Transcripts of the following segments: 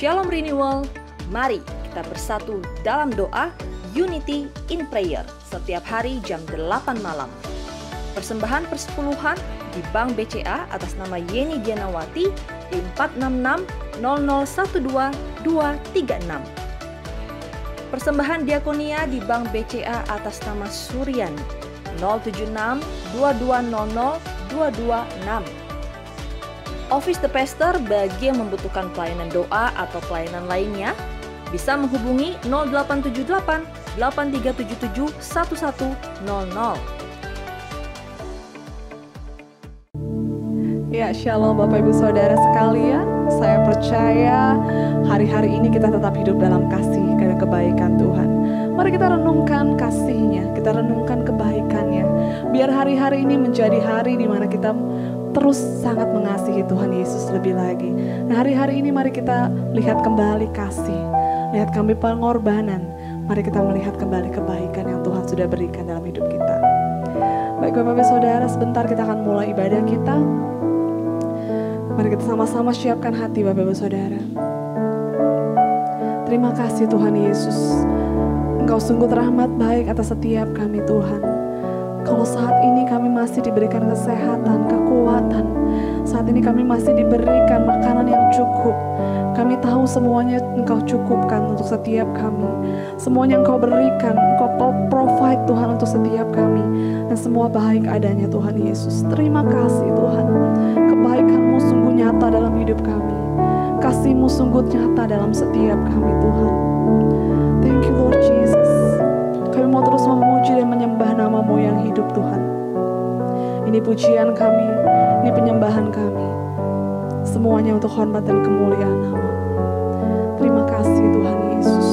Shalom Renewal, mari kita bersatu dalam doa Unity in Prayer setiap hari jam 8 malam. Persembahan persepuluhan di Bank BCA atas nama Yeni Dianawati di 466 0012 236. Persembahan diakonia di Bank BCA atas nama Suryan 076 2200 226. Office the Pastor bagi yang membutuhkan pelayanan doa atau pelayanan lainnya bisa menghubungi 0878 8377 1100. Ya, shalom Bapak Ibu Saudara sekalian. Saya percaya hari-hari ini kita tetap hidup dalam kasih dan kebaikan Tuhan. Mari kita renungkan kasih-Nya, kita renungkan kebaikannya. Biar hari-hari ini menjadi hari di mana kita terus sangat mengasihi Tuhan Yesus lebih lagi. Nah, hari-hari ini mari kita lihat kembali kasih, lihat kembali pengorbanan. Mari kita melihat kembali kebaikan yang Tuhan sudah berikan dalam hidup kita. Baik Bapak Ibu Saudara, sebentar kita akan mulai ibadah kita. Mari kita sama-sama siapkan hati Bapak Ibu Saudara. Terima kasih Tuhan Yesus. Engkau sungguh terahmat baik atas setiap kami Tuhan. Kalau saat ini kami masih diberikan kesehatan, kekuatan, saat ini kami masih diberikan makanan yang cukup, kami tahu semuanya Engkau cukupkan untuk setiap kami. Semuanya Engkau berikan, Engkau provide Tuhan untuk setiap kami. Dan semua baik adanya Tuhan Yesus. Terima kasih Tuhan. Kebaikan-Mu sungguh nyata dalam hidup kami. Kasih-Mu sungguh nyata dalam setiap kami Tuhan. Thank you Lord Jesus. Kami mau terus memuji dan menyembah nama-Mu yang hidup Tuhan. Ini pujian kami, ini penyembahan kami. Semuanya untuk hormat dan kemuliaan nama. Terima kasih Tuhan Yesus.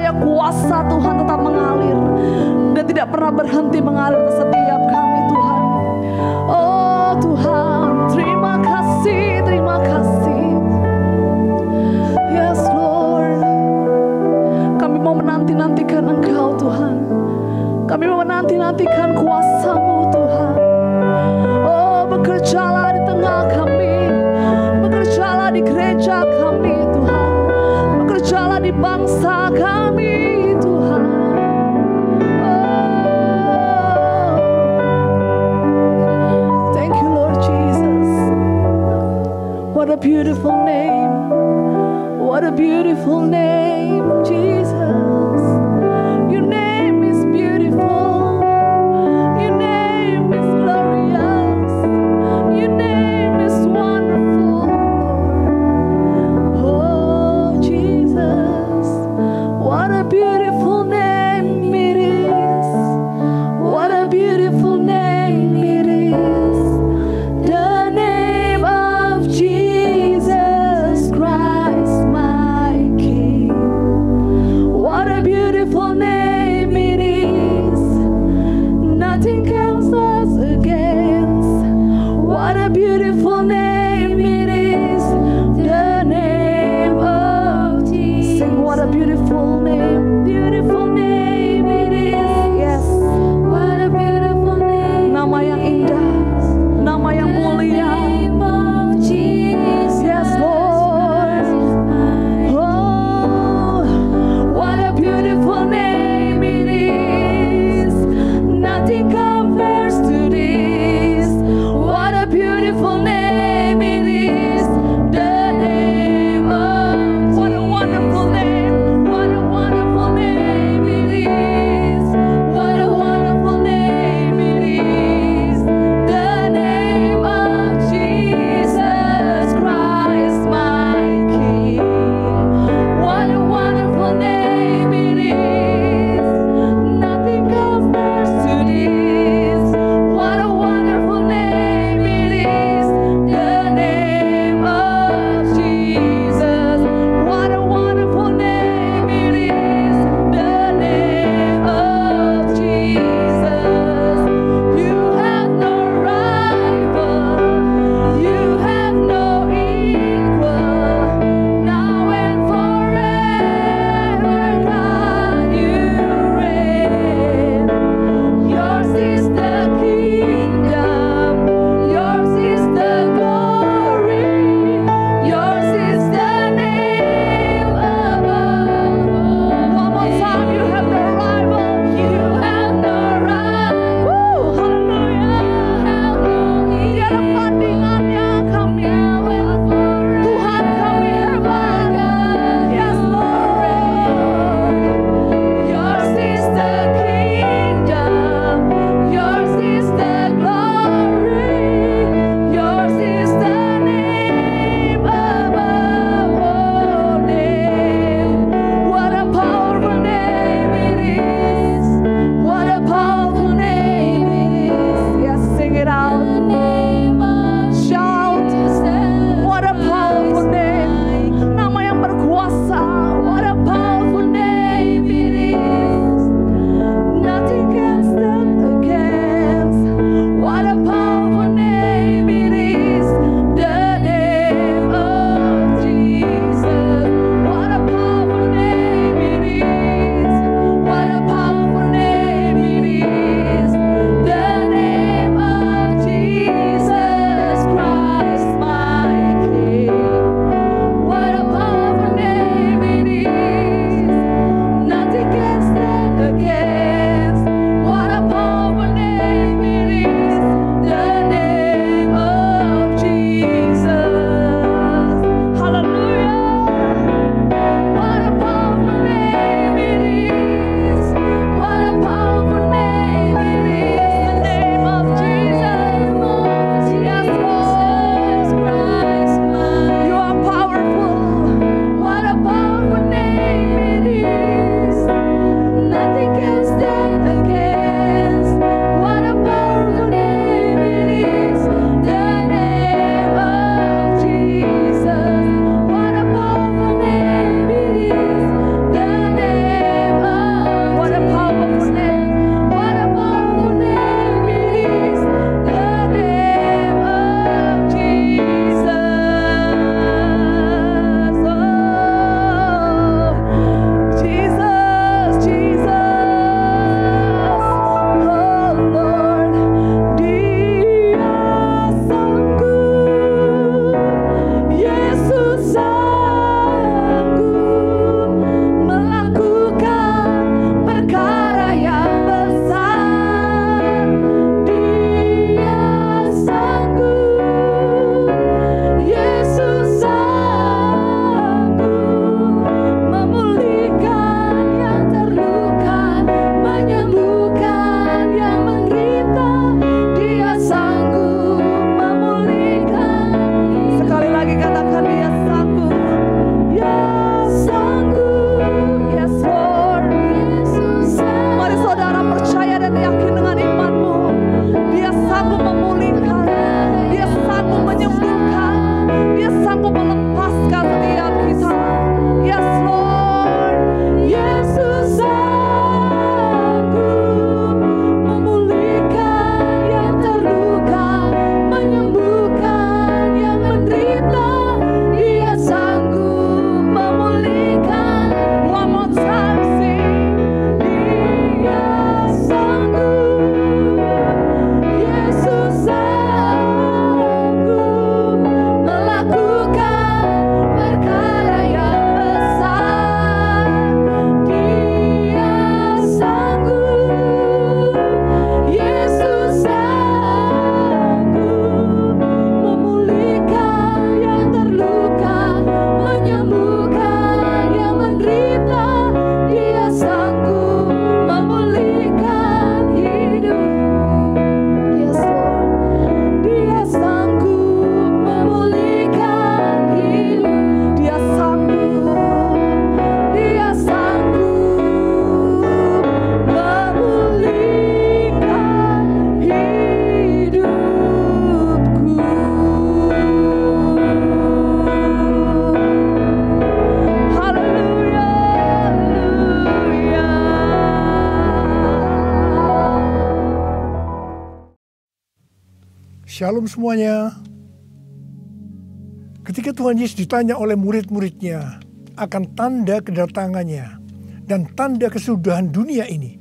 supaya kuasa Tuhan tetap mengalir dan tidak pernah berhenti mengalir ke setiap kami Tuhan. Oh Tuhan, terima kasih, terima kasih. Yes Lord, kami mau menanti-nantikan Engkau Tuhan. Kami mau menanti-nantikan kuasa-Mu Tuhan. Oh, bekerjalah di tengah kami, bekerjalah di gereja kami Tuhan, bekerjalah di bangsa kami Tuhan. Oh, thank you Lord Jesus. What a beautiful name, what a beautiful name, Jesus. Your name is beautiful, your name is glorious, your name is wonderful, Lord. Oh Jesus, what a beautiful name it is, what a beautiful name it is, the name of Jesus Christ my King. What a beautiful name it is, nothing comes us against. What a beautiful name it is, the name of Jesus. Sing, what a beautiful name. Shalom semuanya. Ketika Tuhan Yesus ditanya oleh murid-muridnya akan tanda kedatangannya dan tanda kesudahan dunia ini,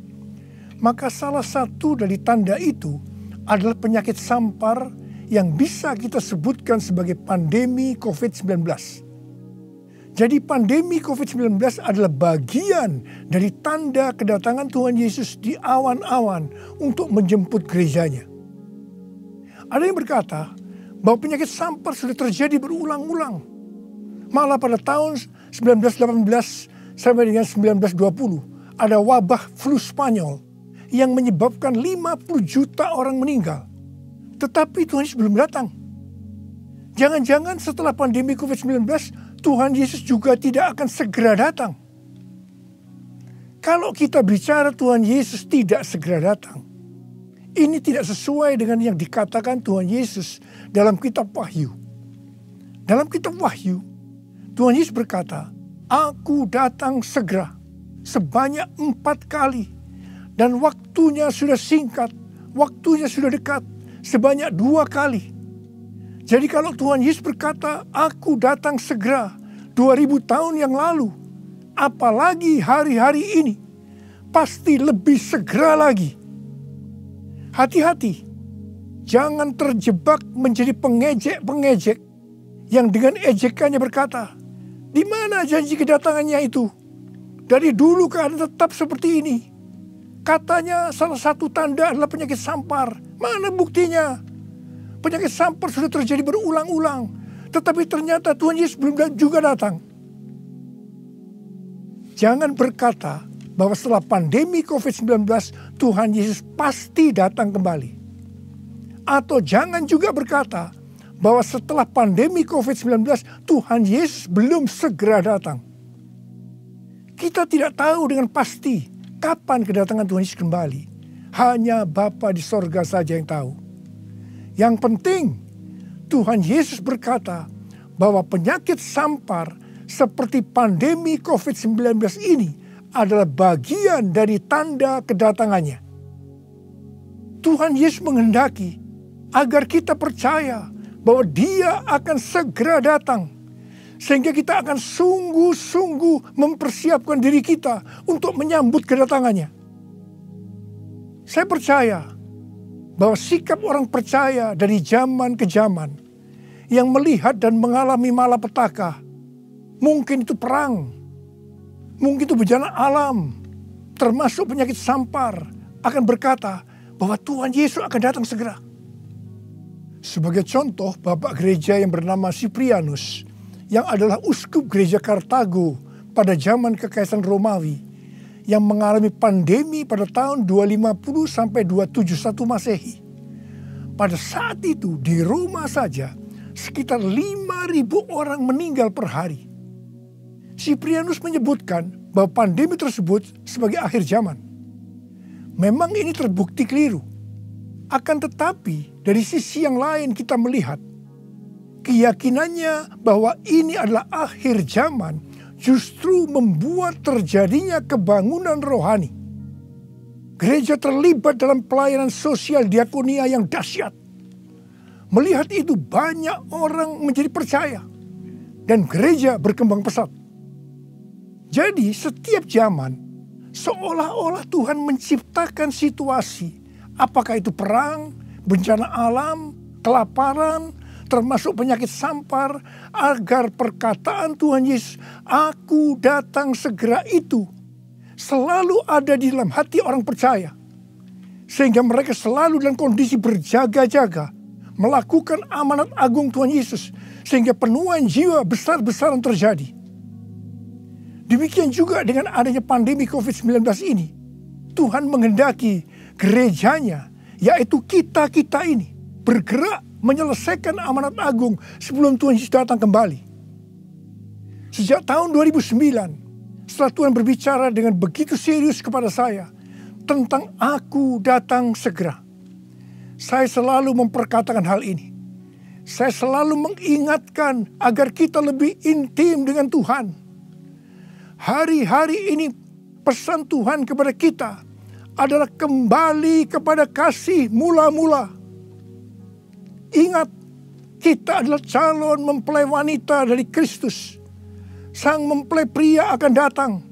maka salah satu dari tanda itu adalah penyakit sampar yang bisa kita sebutkan sebagai pandemi COVID-19. Jadi pandemi COVID-19 adalah bagian dari tanda kedatangan Tuhan Yesus di awan-awan untuk menjemput gerejanya. Ada yang berkata bahwa penyakit sampar sudah terjadi berulang-ulang. Malah pada tahun 1918 sampai dengan 1920 ada wabah flu Spanyol yang menyebabkan 50 juta orang meninggal. Tetapi Tuhan Yesus belum datang. Jangan-jangan setelah pandemi COVID-19 Tuhan Yesus juga tidak akan segera datang. Kalau kita bicara Tuhan Yesus tidak segera datang, ini tidak sesuai dengan yang dikatakan Tuhan Yesus dalam kitab Wahyu. Dalam kitab Wahyu, Tuhan Yesus berkata, "Aku datang segera," sebanyak 4 kali. Dan waktunya sudah singkat, waktunya sudah dekat, sebanyak 2 kali. Jadi kalau Tuhan Yesus berkata, "Aku datang segera," 2000 tahun yang lalu, apalagi hari-hari ini, pasti lebih segera lagi. Hati-hati, jangan terjebak menjadi pengejek-pengejek yang dengan ejekannya berkata, "Di mana janji kedatangannya itu? Dari dulu keadaan tetap seperti ini. Katanya salah satu tanda adalah penyakit sampar. Mana buktinya? Penyakit sampar sudah terjadi berulang-ulang. Tetapi ternyata Tuhan Yesus belum juga datang." Jangan berkata bahwa setelah pandemi COVID-19 Tuhan Yesus pasti datang kembali. Atau jangan juga berkata bahwa setelah pandemi COVID-19 Tuhan Yesus belum segera datang. Kita tidak tahu dengan pasti kapan kedatangan Tuhan Yesus kembali. Hanya Bapa di sorga saja yang tahu. Yang penting Tuhan Yesus berkata bahwa penyakit sampar seperti pandemi COVID-19 ini adalah bagian dari tanda kedatangannya. Tuhan Yesus menghendaki agar kita percaya bahwa Dia akan segera datang. Sehingga kita akan sungguh-sungguh mempersiapkan diri kita untuk menyambut kedatangannya. Saya percaya bahwa sikap orang percaya dari zaman ke zaman yang melihat dan mengalami malapetaka, mungkin itu perang, mungkin itu bencana alam, termasuk penyakit sampar, akan berkata bahwa Tuhan Yesus akan datang segera. Sebagai contoh, Bapak Gereja yang bernama Cyprianus, yang adalah uskup gereja Kartago pada zaman Kekaisaran Romawi, yang mengalami pandemi pada tahun 250 sampai 271 Masehi. Pada saat itu di Roma saja sekitar 5.000 orang meninggal per hari. Cyprianus menyebutkan bahwa pandemi tersebut sebagai akhir zaman. Memang ini terbukti keliru. Akan tetapi dari sisi yang lain kita melihat keyakinannya bahwa ini adalah akhir zaman justru membuat terjadinya kebangunan rohani. Gereja terlibat dalam pelayanan sosial diakonia yang dahsyat. Melihat itu banyak orang menjadi percaya dan gereja berkembang pesat. Jadi setiap zaman seolah-olah Tuhan menciptakan situasi, apakah itu perang, bencana alam, kelaparan, termasuk penyakit sampar, agar perkataan Tuhan Yesus, "Aku datang segera" itu selalu ada di dalam hati orang percaya. Sehingga mereka selalu dalam kondisi berjaga-jaga, melakukan amanat agung Tuhan Yesus, sehingga penuaian jiwa besar-besaran terjadi. Demikian juga dengan adanya pandemi COVID-19 ini, Tuhan menghendaki gerejanya, yaitu kita-kita ini, bergerak menyelesaikan amanat agung sebelum Tuhan Yesus datang kembali. Sejak tahun 2009, setelah Tuhan berbicara dengan begitu serius kepada saya tentang "Aku datang segera", saya selalu memperkatakan hal ini. Saya selalu mengingatkan agar kita lebih intim dengan Tuhan. Hari-hari ini pesan Tuhan kepada kita adalah kembali kepada kasih mula-mula. Ingat, kita adalah calon mempelai wanita dari Kristus. Sang mempelai pria akan datang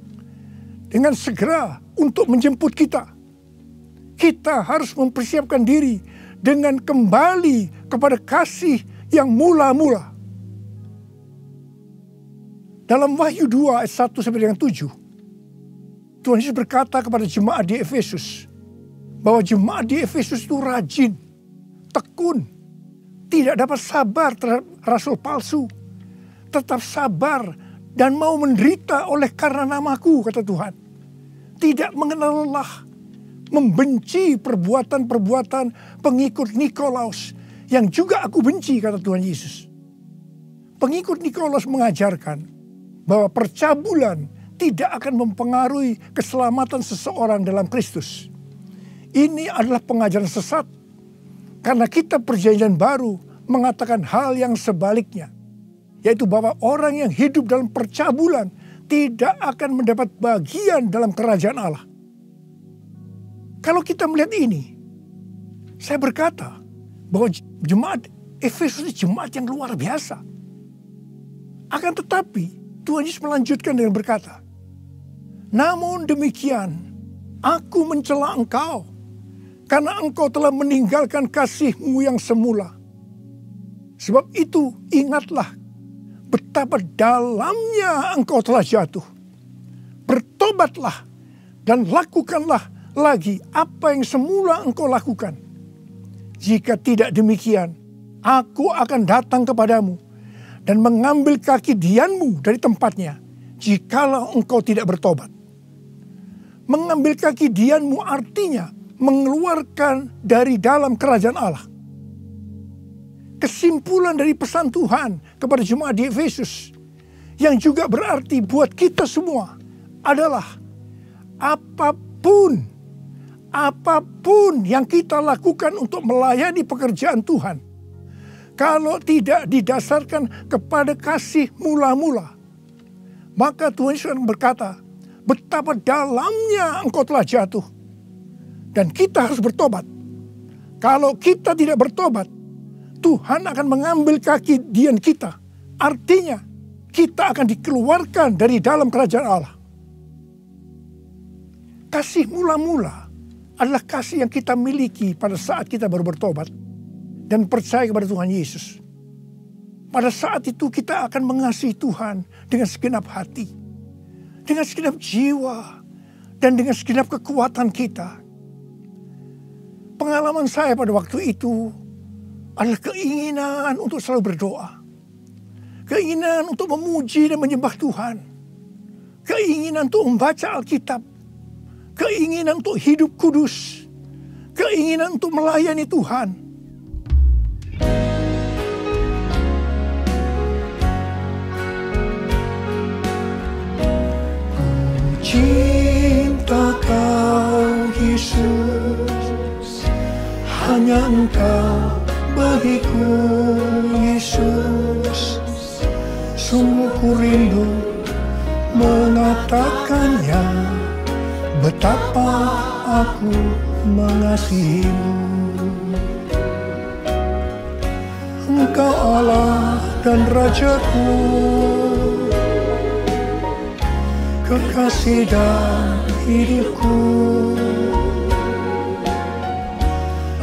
dengan segera untuk menjemput kita. Kita harus mempersiapkan diri dengan kembali kepada kasih yang mula-mula. Dalam Wahyu 2 ayat 1 sampai dengan 7, Tuhan Yesus berkata kepada jemaat di Efesus, bahwa jemaat di Efesus itu rajin, tekun, tidak dapat sabar terhadap rasul palsu, tetap sabar dan mau menderita oleh karena namaku, kata Tuhan. Tidak mengenal lelah, membenci perbuatan-perbuatan pengikut Nikolaus yang juga aku benci, kata Tuhan Yesus. Pengikut Nikolaus mengajarkan bahwa percabulan tidak akan mempengaruhi keselamatan seseorang dalam Kristus. Ini adalah pengajaran sesat, karena kitab Perjanjian Baru mengatakan hal yang sebaliknya, yaitu bahwa orang yang hidup dalam percabulan tidak akan mendapat bagian dalam kerajaan Allah. Kalau kita melihat ini, saya berkata bahwa jemaat Efesus ini jemaat yang luar biasa. Akan tetapi Tuhan Yesus melanjutkan dengan berkata, namun demikian, aku mencela engkau, karena engkau telah meninggalkan kasihmu yang semula. Sebab itu ingatlah betapa dalamnya engkau telah jatuh. Bertobatlah dan lakukanlah lagi apa yang semula engkau lakukan. Jika tidak demikian, aku akan datang kepadamu dan mengambil kaki dianmu dari tempatnya, jikalau engkau tidak bertobat. Mengambil kaki dianmu artinya mengeluarkan dari dalam kerajaan Allah. Kesimpulan dari pesan Tuhan kepada jemaat di Efesus, yang juga berarti buat kita semua, adalah apapun yang kita lakukan untuk melayani pekerjaan Tuhan, kalau tidak didasarkan kepada kasih mula-mula, maka Tuhan Yesus berkata, betapa dalamnya engkau telah jatuh. Dan kita harus bertobat. Kalau kita tidak bertobat, Tuhan akan mengambil kaki dian kita. Artinya, kita akan dikeluarkan dari dalam kerajaan Allah. Kasih mula-mula adalah kasih yang kita miliki pada saat kita baru bertobat dan percaya kepada Tuhan Yesus. Pada saat itu kita akan mengasihi Tuhan dengan segenap hati, dengan segenap jiwa, dan dengan segenap kekuatan kita. Pengalaman saya pada waktu itu adalah keinginan untuk selalu berdoa. Keinginan untuk memuji dan menyembah Tuhan. Keinginan untuk membaca Alkitab. Keinginan untuk hidup kudus. Keinginan untuk melayani Tuhan. Cinta kau Yesus, hanya engkau bagiku Yesus. Sungguh ku rindu mengatakannya, betapa aku mengasihimu. Engkau Allah dan Rajaku, kekasih dan hidupku.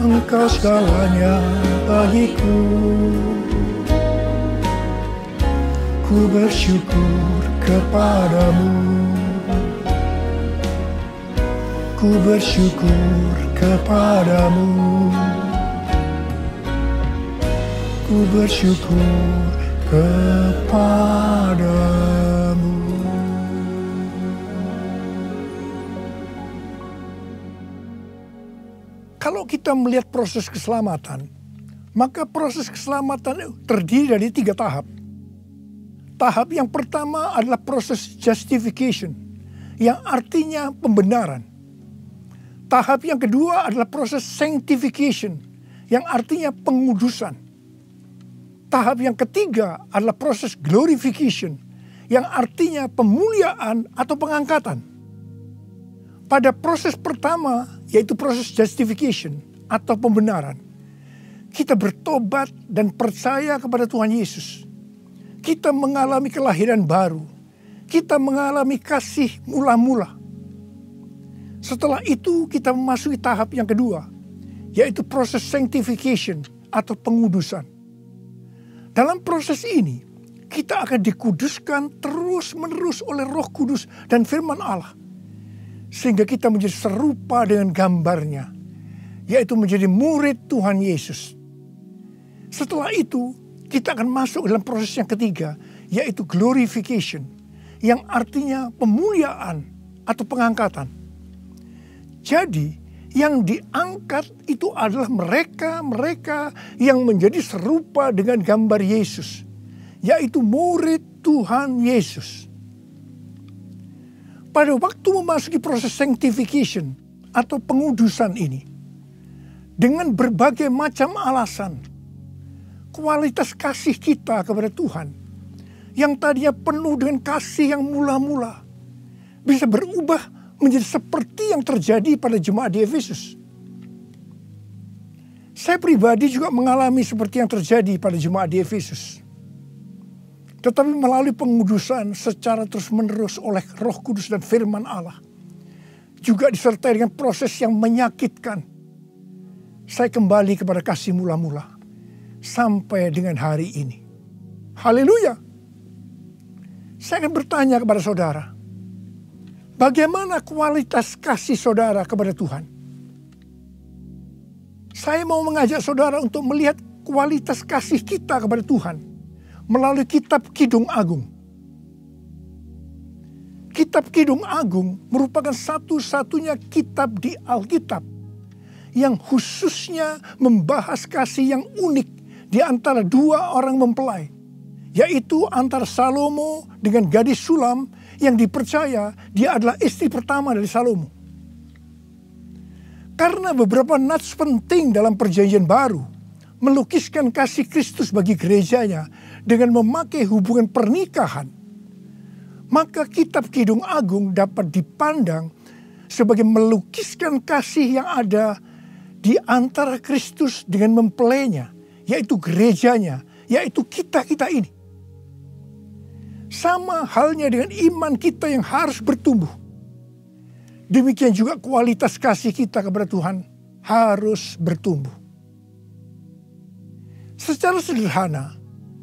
Engkau segalanya bagiku. Ku bersyukur kepadamu. Ku bersyukur kepadamu. Ku bersyukur kepadamu. Kalau kita melihat proses keselamatan, maka proses keselamatan terdiri dari 3 tahap. Tahap yang pertama adalah proses justification, yang artinya pembenaran. Tahap yang kedua adalah proses sanctification, yang artinya pengudusan. Tahap yang ketiga adalah proses glorification, yang artinya pemuliaan atau pengangkatan. Pada proses pertama, yaitu proses justification atau pembenaran, kita bertobat dan percaya kepada Tuhan Yesus, kita mengalami kelahiran baru, kita mengalami kasih mula-mula. Setelah itu kita memasuki tahap yang kedua, yaitu proses sanctification atau pengudusan. Dalam proses ini, kita akan dikuduskan terus-menerus oleh Roh Kudus dan firman Allah. Sehingga kita menjadi serupa dengan gambarnya, yaitu menjadi murid Tuhan Yesus. Setelah itu, kita akan masuk dalam proses yang ketiga, yaitu glorification, yang artinya pemuliaan atau pengangkatan. Jadi, yang diangkat itu adalah mereka yang menjadi serupa dengan gambar Yesus, yaitu murid Tuhan Yesus. Pada waktu memasuki proses sanctification atau pengudusan ini, dengan berbagai macam alasan, kualitas kasih kita kepada Tuhan, yang tadinya penuh dengan kasih yang mula-mula, bisa berubah menjadi seperti yang terjadi pada jemaat di Efesus. Saya pribadi juga mengalami seperti yang terjadi pada jemaat di Efesus. Tetapi melalui pengudusan secara terus-menerus oleh Roh Kudus dan firman Allah, juga disertai dengan proses yang menyakitkan, saya kembali kepada kasih mula-mula sampai dengan hari ini. Haleluya. Saya akan bertanya kepada saudara, bagaimana kualitas kasih saudara kepada Tuhan? Saya mau mengajak saudara untuk melihat kualitas kasih kita kepada Tuhan melalui kitab Kidung Agung. Kitab Kidung Agung merupakan satu-satunya kitab di Alkitab yang khususnya membahas kasih yang unik di antara dua orang mempelai, yaitu antara Salomo dengan gadis Sulam yang dipercaya dia adalah istri pertama dari Salomo. Karena beberapa nats penting dalam Perjanjian Baru melukiskan kasih Kristus bagi gerejanya dengan memakai hubungan pernikahan, maka kitab Kidung Agung dapat dipandang sebagai melukiskan kasih yang ada di antara Kristus dengan mempelainya, yaitu gerejanya, yaitu kita-kita ini. Sama halnya dengan iman kita yang harus bertumbuh. Demikian juga kualitas kasih kita kepada Tuhan harus bertumbuh. Secara sederhana,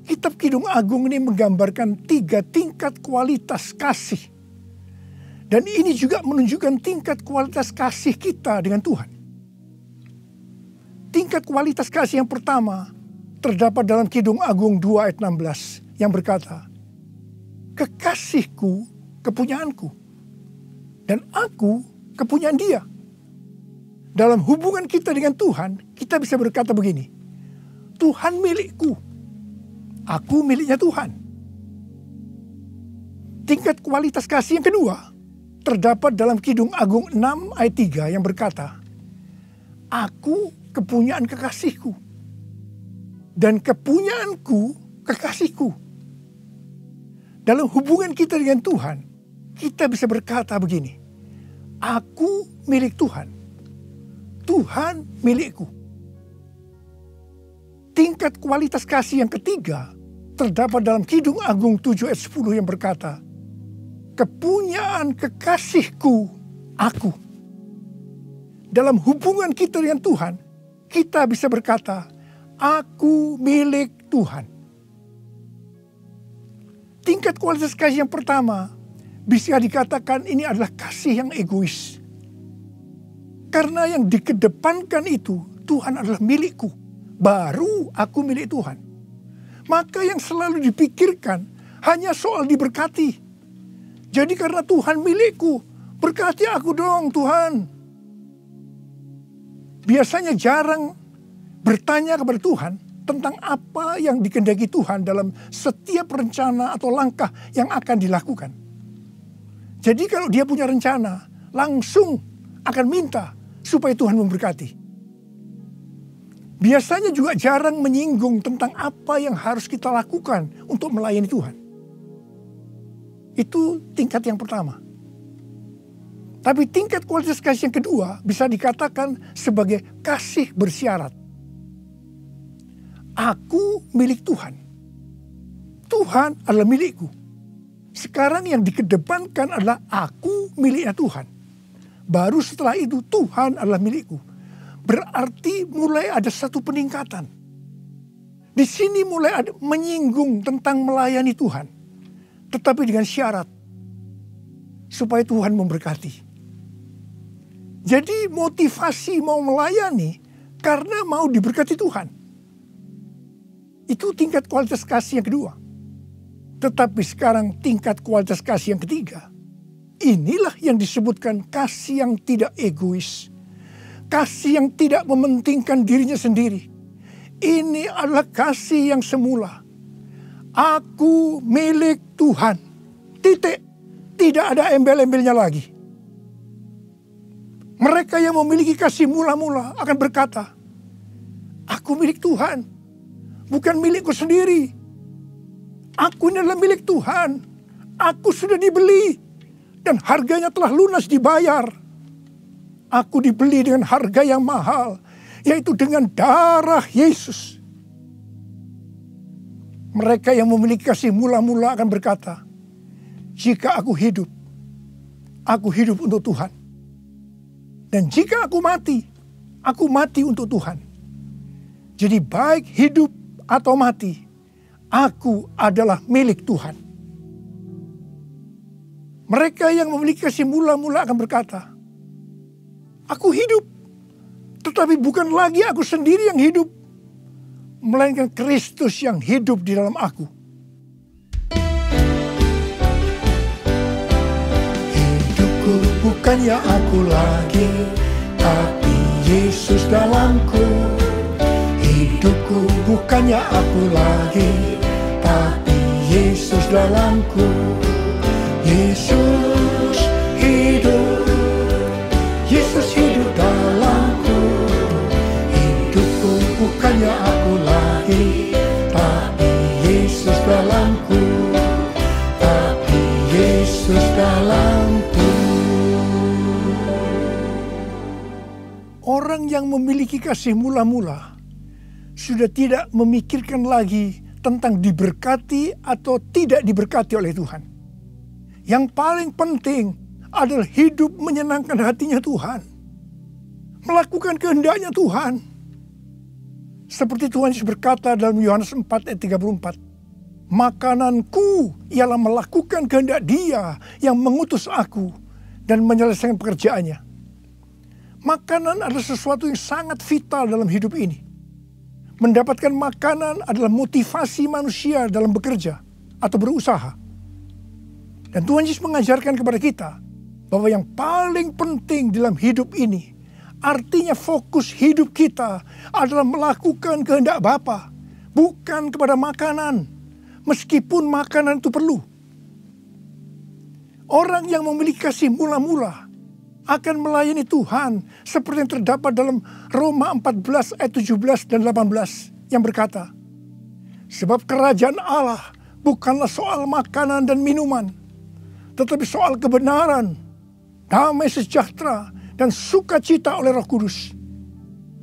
kitab Kidung Agung ini menggambarkan 3 tingkat kualitas kasih. Dan ini juga menunjukkan tingkat kualitas kasih kita dengan Tuhan. Tingkat kualitas kasih yang pertama terdapat dalam Kidung Agung 2 ayat 16 yang berkata, "Kekasihku kepunyaanku, dan aku kepunyaan dia." Dalam hubungan kita dengan Tuhan, kita bisa berkata begini, Tuhan milikku, aku miliknya Tuhan. Tingkat kualitas kasih yang kedua terdapat dalam Kidung Agung 6 ayat 3 yang berkata, "Aku kepunyaan kekasihku, dan kepunyaanku kekasihku." Dalam hubungan kita dengan Tuhan, kita bisa berkata begini, aku milik Tuhan, Tuhan milikku. Tingkat kualitas kasih yang ketiga terdapat dalam Kidung Agung 7 ayat 10 yang berkata, "Kepunyaan kekasihku aku." Dalam hubungan kita dengan Tuhan, kita bisa berkata, aku milik Tuhan. Tingkat kualitas kasih yang pertama bisa dikatakan ini adalah kasih yang egois. Karena yang dikedepankan itu, Tuhan adalah milikku, baru aku milik Tuhan. Maka yang selalu dipikirkan hanya soal diberkati. Jadi karena Tuhan milikku, berkati aku dong Tuhan. Biasanya jarang bertanya kepada Tuhan tentang apa yang dikehendaki Tuhan dalam setiap rencana atau langkah yang akan dilakukan. Jadi kalau dia punya rencana, langsung akan minta supaya Tuhan memberkati. Biasanya juga jarang menyinggung tentang apa yang harus kita lakukan untuk melayani Tuhan. Itu tingkat yang pertama. Tapi tingkat kualitas kasih yang kedua bisa dikatakan sebagai kasih bersyarat. Aku milik Tuhan. Tuhan adalah milikku. Sekarang yang dikedepankan adalah aku miliknya Tuhan. Baru setelah itu Tuhan adalah milikku. Berarti mulai ada satu peningkatan. Di sini mulai ada menyinggung tentang melayani Tuhan. Tetapi dengan syarat. Supaya Tuhan memberkati. Jadi motivasi mau melayani karena mau diberkati Tuhan. Itu tingkat kualitas kasih yang kedua. Tetapi sekarang tingkat kualitas kasih yang ketiga. Inilah yang disebutkan kasih yang tidak egois. Kasih yang tidak mementingkan dirinya sendiri. Ini adalah kasih yang semula. Aku milik Tuhan. Titik. Tidak ada embel-embelnya lagi. Mereka yang memiliki kasih mula-mula akan berkata, aku milik Tuhan. Bukan milikku sendiri. Aku ini adalah milik Tuhan. Aku sudah dibeli. Dan harganya telah lunas dibayar. Aku dibeli dengan harga yang mahal. Yaitu dengan darah Yesus. Mereka yang memiliki kasih mula-mula akan berkata, jika aku hidup untuk Tuhan. Dan jika aku mati untuk Tuhan. Jadi baik hidup atau mati, aku adalah milik Tuhan. Mereka yang memiliki kasih mula-mula akan berkata, aku hidup, tetapi bukan lagi aku sendiri yang hidup, melainkan Kristus yang hidup di dalam aku. Hidupku bukannya aku lagi, tapi Yesus dalamku. Hidupku bukannya aku lagi, tapi Yesus dalamku. Yesus hidup, Yesus hidup dalamku. Hidupku bukannya aku lagi, tapi Yesus dalamku. Tapi Yesus dalamku. Orang yang memiliki kasih mula-mula sudah tidak memikirkan lagi tentang diberkati atau tidak diberkati oleh Tuhan. Yang paling penting adalah hidup menyenangkan hatinya Tuhan. Melakukan kehendaknya Tuhan. Seperti Tuhan Yesus berkata dalam Yohanes 4 ayat 34. Makananku ialah melakukan kehendak Dia yang mengutus aku dan menyelesaikan pekerjaannya. Makanan adalah sesuatu yang sangat vital dalam hidup ini. Mendapatkan makanan adalah motivasi manusia dalam bekerja atau berusaha. Dan Tuhan Yesus mengajarkan kepada kita bahwa yang paling penting dalam hidup ini, artinya fokus hidup kita adalah melakukan kehendak Bapa, bukan kepada makanan, meskipun makanan itu perlu. Orang yang memiliki kasih mula-mula akan melayani Tuhan seperti yang terdapat dalam Roma 14 ayat 17 dan 18 yang berkata, sebab kerajaan Allah bukanlah soal makanan dan minuman, tetapi soal kebenaran, damai sejahtera, dan sukacita oleh Roh Kudus.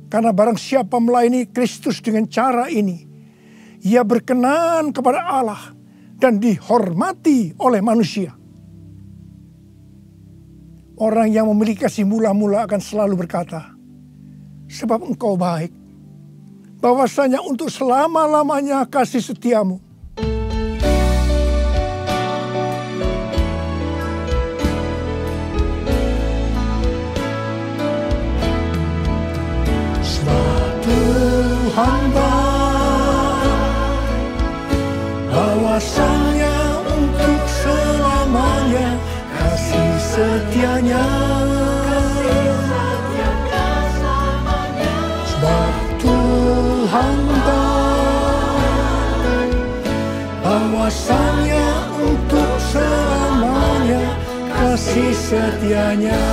Karena barang siapa melayani Kristus dengan cara ini, ia berkenan kepada Allah dan dihormati oleh manusia. Orang yang memiliki kasih mula-mula akan selalu berkata, sebab engkau baik, bahwasanya untuk selama-lamanya kasih setiamu. Hamba bahwasanya untuk selamanya kasih setianya. Sebab Tuhan bahwasanya untuk selamanya kasih setianya.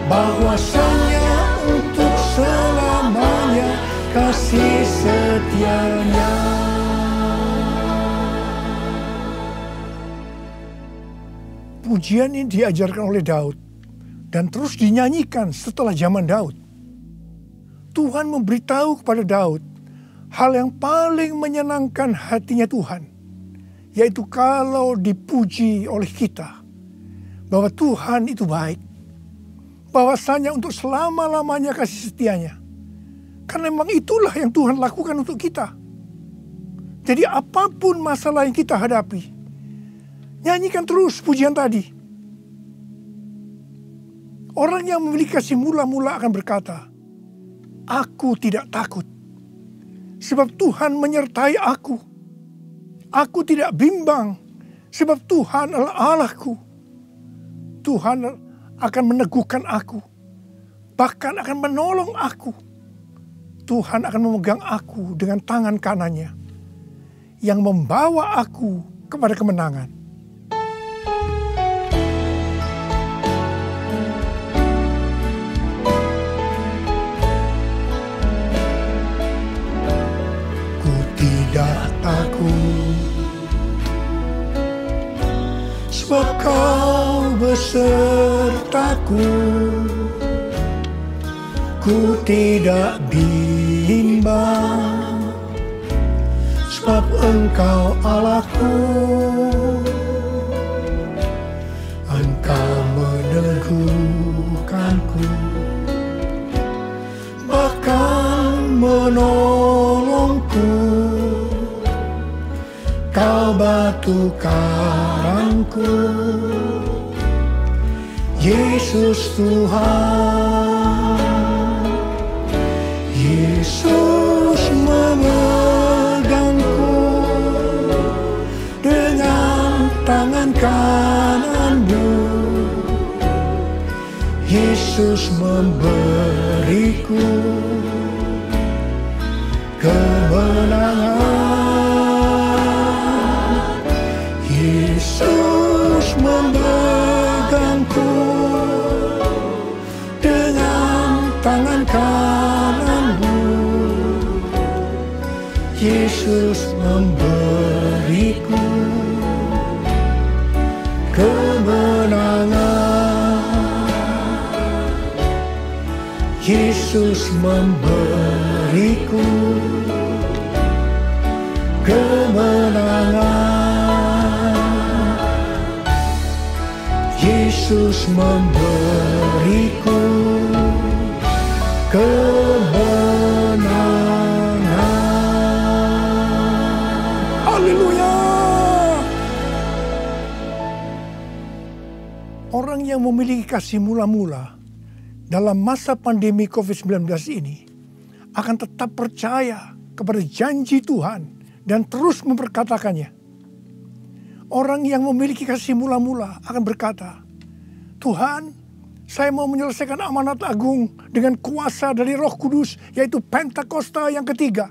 Bahwasanya untuk selamanya kasih setianya. Pujian ini diajarkan oleh Daud dan terus dinyanyikan setelah zaman Daud. Tuhan memberitahu kepada Daud hal yang paling menyenangkan hatinya Tuhan, yaitu kalau dipuji oleh kita, bahwa Tuhan itu baik, bahwasanya untuk selama-lamanya kasih setianya. Karena memang itulah yang Tuhan lakukan untuk kita. Jadi apapun masalah yang kita hadapi, nyanyikan terus pujian tadi. Orang yang memiliki kasih mula-mula akan berkata, aku tidak takut, sebab Tuhan menyertai aku. Aku tidak bimbang, sebab Tuhan adalah Allahku. Tuhan akan meneguhkan aku, bahkan akan menolong aku. Tuhan akan memegang aku dengan tangan kanannya, yang membawa aku kepada kemenangan. Ku tidak takut, sebab Kau besertaku. Ku tidak bimbang, sebab Engkau Allahku. Engkau meneguhkanku, bahkan menolongku. Kau batu karangku, Yesus Tuhan. Yesus memegangku dengan tangan kanan-Mu. Yesus memberiku kemenangan. Yesus memegangku dengan tangan kanan-Mu. Yesus memberiku kemenangan. Yesus memberiku kemenangan. Yesus memberiku kemenangan. Haleluya. Orang yang memiliki kasih mula-mula dalam masa pandemi COVID-19 ini akan tetap percaya kepada janji Tuhan dan terus memperkatakannya. Orang yang memiliki kasih mula-mula akan berkata, Tuhan, saya mau menyelesaikan amanat agung dengan kuasa dari Roh Kudus, yaitu Pentakosta yang ketiga.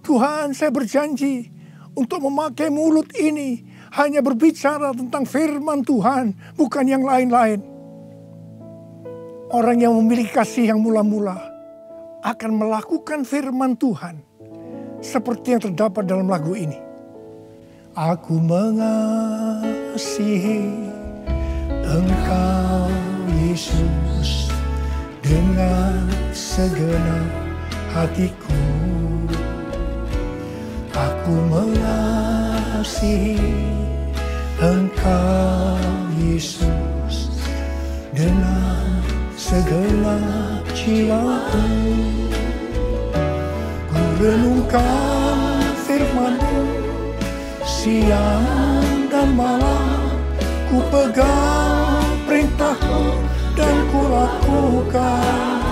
Tuhan, saya berjanji untuk memakai mulut ini hanya berbicara tentang firman Tuhan, bukan yang lain-lain. Orang yang memiliki kasih yang mula-mula akan melakukan firman Tuhan seperti yang terdapat dalam lagu ini. Aku mengasihi Engkau Yesus dengan segenap hatiku. Aku mengasihi Engkau Yesus dengan segenap jiwaku. Ku renungkan firman-Mu siang dan malam, ku pegang perintah-Mu dan ku lakukan.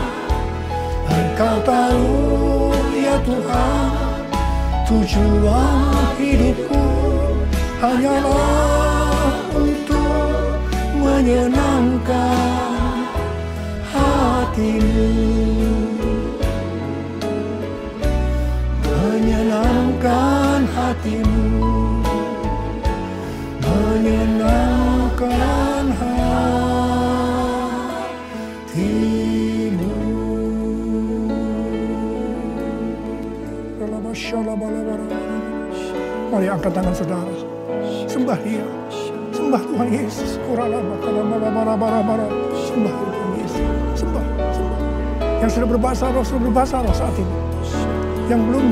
Engkau tahu ya Tuhan, tujuan hidupku hanyalah untuk menyenangkan hati-Mu. Menyenangkan hati-Mu, menyenangkan hati-Mu. Mari angkat tangan saudara, sembah Dia, sembah Tuhan Yesus. Sembah Tuhan Yesus, sembah. Yang sudah berbahasa roh saat ini. Yang belum,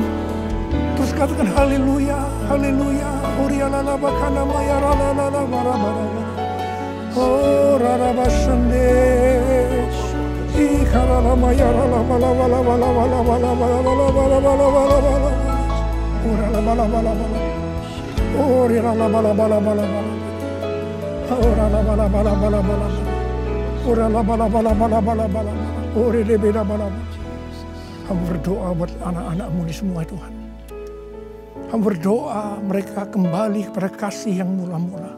terus katakan haleluya, haleluya. Orialala bakana maya ralala barabara. Oh rarabasande. Ikarala maya rala bala bala bala bala bala bala bala bala bala bala bala. Orala bala bala bala. Orialala bala bala bala bala. Orala bala bala bala bala. Orala bala bala bala bala bala. Orele bela bala bala. Hamba berdoa buat anak-anak-Mu ini semua Tuhan. Hamba berdoa mereka kembali kepada kasih yang mula-mula.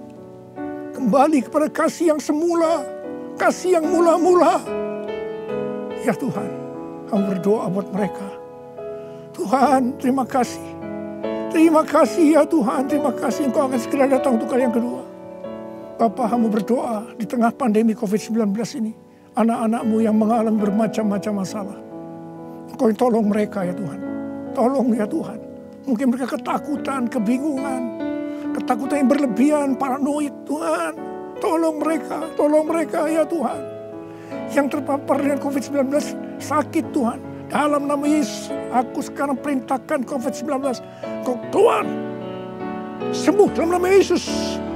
Kembali kepada kasih yang semula. Kasih yang mula-mula. Ya Tuhan, hamba berdoa buat mereka. Tuhan, terima kasih. Terima kasih ya Tuhan, terima kasih Engkau akan segera datang untuk kali yang kedua. Bapa, hamba berdoa di tengah pandemi COVID-19 ini. Anak-anak-Mu yang mengalami bermacam-macam masalah. Engkau tolong mereka ya Tuhan. Tolong ya Tuhan. Mungkin mereka ketakutan, kebingungan. Ketakutan yang berlebihan, paranoid Tuhan. Tolong mereka ya Tuhan. Yang terpapar dengan COVID-19 sakit Tuhan. Dalam nama Yesus, aku sekarang perintahkan COVID-19. Kau keluar. Sembuh dalam nama Yesus.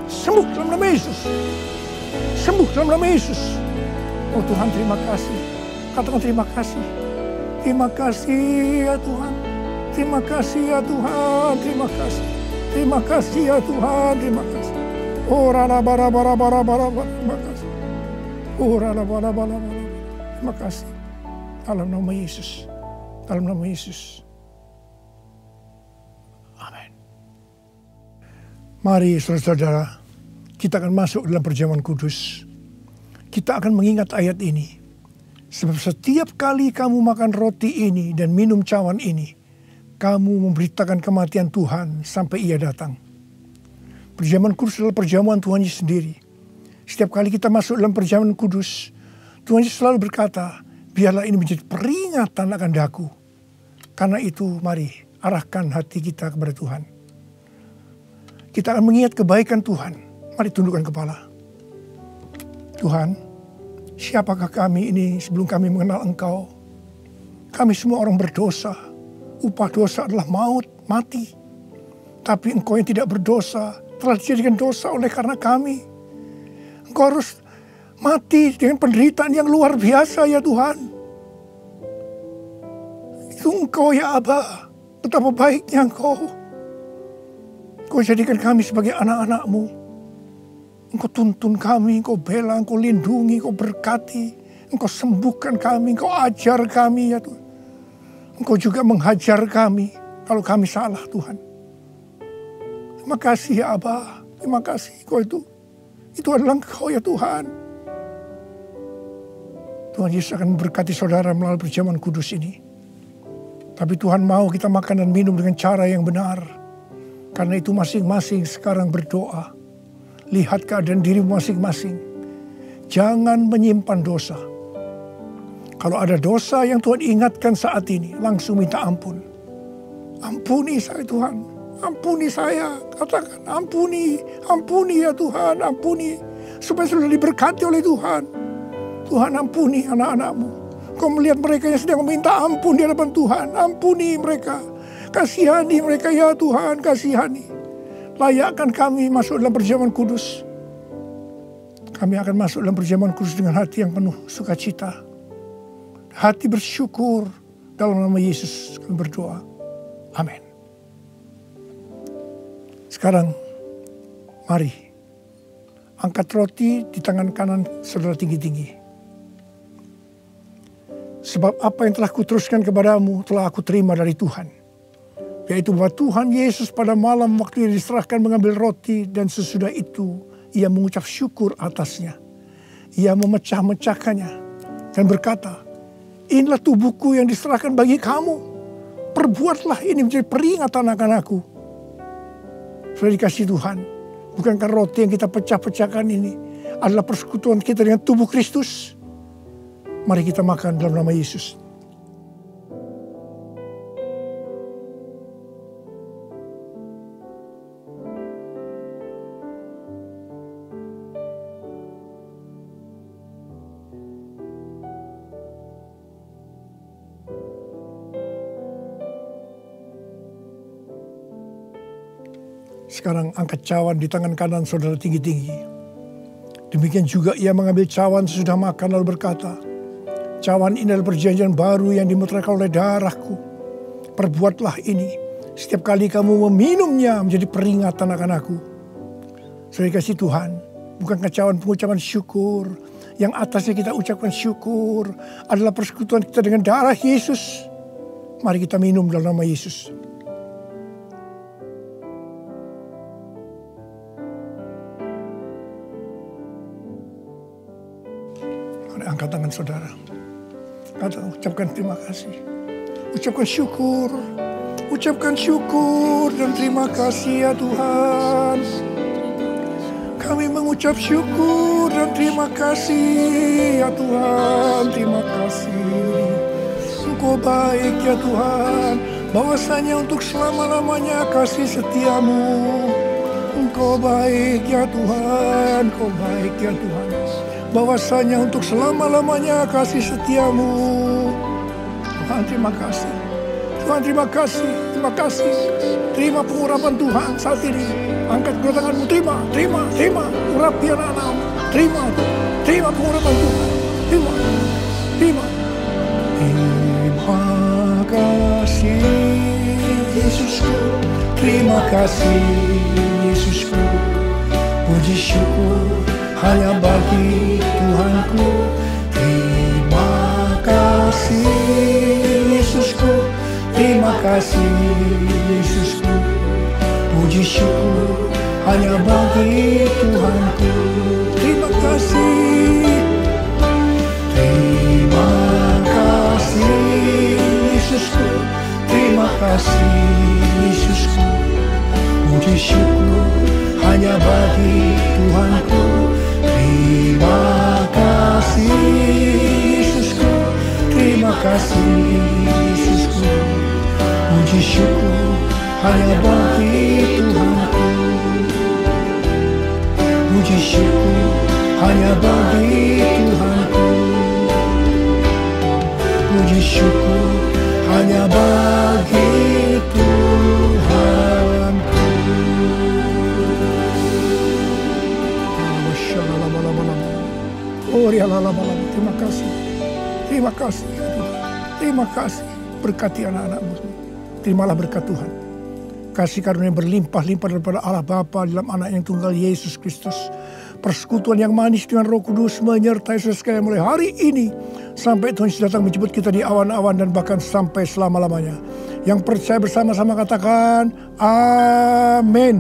Sembuh dalam nama Yesus. Sembuh dalam nama Yesus. Oh Tuhan, terima kasih. Katakan terima kasih. Terima kasih ya Tuhan. Terima kasih ya Tuhan. Terima kasih. Terima kasih ya Tuhan. Terima kasih. Oh rara bara bara bara bara. Terima kasih. Oh rara bara bara bara. Terima kasih. Dalam nama Yesus. Dalam nama Yesus. Amin. Mari saudara-saudara, kita akan masuk dalam perjamuan kudus. Kita akan mengingat ayat ini. Sebab setiap kali kamu makan roti ini dan minum cawan ini, kamu memberitakan kematian Tuhan sampai Ia datang. Perjamuan kudus adalah perjamuan Tuhan Yesus sendiri. Setiap kali kita masuk dalam perjamuan kudus, Tuhan Yesus selalu berkata, biarlah ini menjadi peringatan akan daku. Karena itu mari arahkan hati kita kepada Tuhan. Kita akan mengingat kebaikan Tuhan. Mari tundukkan kepala. Tuhan, siapakah kami ini sebelum kami mengenal Engkau? Kami semua orang berdosa. Upah dosa adalah maut, mati. Tapi Engkau yang tidak berdosa telah dijadikan dosa oleh karena kami. Engkau harus mati dengan penderitaan yang luar biasa ya Tuhan. Itu Engkau ya Aba. Betapa baiknya Engkau. Engkau jadikan kami sebagai anak-anak-Mu. Engkau tuntun kami, Engkau bela, Engkau lindungi, Engkau berkati. Engkau sembuhkan kami, Engkau ajar kami ya Tuhan. Engkau juga menghajar kami kalau kami salah Tuhan. Terima kasih ya Aba. Terima kasih Engkau itu adalah Engkau ya Tuhan. Tuhan Yesus akan memberkati saudara melalui perjamuan kudus ini. Tapi Tuhan mau kita makan dan minum dengan cara yang benar. Karena itu masing-masing sekarang berdoa. Lihat keadaan dirimu masing-masing. Jangan menyimpan dosa. Kalau ada dosa yang Tuhan ingatkan saat ini, langsung minta ampun. Ampuni saya Tuhan. Ampuni saya. Katakan ampuni. Ampuni ya Tuhan. Ampuni. Supaya sudah diberkati oleh Tuhan. Tuhan ampuni anak-anak-Mu. Kau melihat mereka yang sedang meminta ampun di hadapan Tuhan. Ampuni mereka. Kasihani mereka ya Tuhan. Kasihani. Layakkan kami masuk dalam perjamuan kudus. Kami akan masuk dalam perjamuan kudus dengan hati yang penuh sukacita. Hati bersyukur. Dalam nama Yesus kami berdoa. Amin. Sekarang mari angkat roti di tangan kanan saudara tinggi-tinggi. Sebab apa yang telah kuteruskan kepadamu telah aku terima dari Tuhan. Yaitu bahwa Tuhan Yesus pada malam waktu Ia diserahkan mengambil roti dan sesudah itu Ia mengucap syukur atasnya. Ia memecah-mecahkannya dan berkata, inilah tubuhku yang diserahkan bagi kamu. Perbuatlah ini menjadi peringatan akan aku. Sudah dikasih Tuhan. Bukankah roti yang kita pecah-pecahkan ini adalah persekutuan kita dengan tubuh Kristus? Mari kita makan dalam nama Yesus. Sekarang angkat cawan di tangan kanan saudara tinggi-tinggi. Demikian juga ia mengambil cawan sesudah makan lalu berkata, cawan ini adalah perjanjian baru yang dimeteraikan oleh darahku. Perbuatlah ini setiap kali kamu meminumnya menjadi peringatan akan aku. Saudara kasih Tuhan, bukankah cawan pengucapan syukur, yang atasnya kita ucapkan syukur adalah persekutuan kita dengan darah Yesus. Mari kita minum dalam nama Yesus. Angkat tangan saudara. Ucapkan terima kasih. Ucapkan syukur. Ucapkan syukur dan terima kasih ya Tuhan. Kami mengucap syukur dan terima kasih ya Tuhan. Terima kasih. Engkau baik ya Tuhan. Bahwasanya untuk selama-lamanya kasih setiamu. Engkau baik ya Tuhan. Engkau baik ya Tuhan. Bahwasanya untuk selama-lamanya kasih setiamu. Tuhan terima kasih. Tuhan terima kasih. Terima kasih. Terima pengurapan Tuhan saat ini. Angkat kedua tanganmu. Terima. Urapi anak-anakmu. Terima pengurapan Tuhan. Terima. Terima kasih Yesusku. Terima kasih Yesusku. Puji syukur hanya bagi Tuhanku. Terima kasih Yesusku. Terima kasih Yesusku. Puji syukur hanya bagi Tuhanku. Terima kasih. Terima kasih Yesusku. Terima kasih Yesusku. Puji syukur hanya bagi Tuhanku. Terima kasih Yesusku. Terima kasih Yesusku. Puji syukur hanya bagi Tuhanku. Puji syukur hanya bagi Tuhanku. Puji syukur hanya bagi Tuhanku. Terima kasih. Terima kasih ya Tuhan. Terima kasih. Berkati anak-anakmu. Terimalah berkat Tuhan. Kasih karunia berlimpah-limpah daripada Allah Bapa dalam anak yang tunggal Yesus Kristus. Persekutuan yang manis dengan Roh Kudus menyertai saudara sekalian mulai hari ini sampai Tuhan Yesus datang menjemput kita di awan-awan dan bahkan sampai selama-lamanya. Yang percaya bersama-sama katakan amin.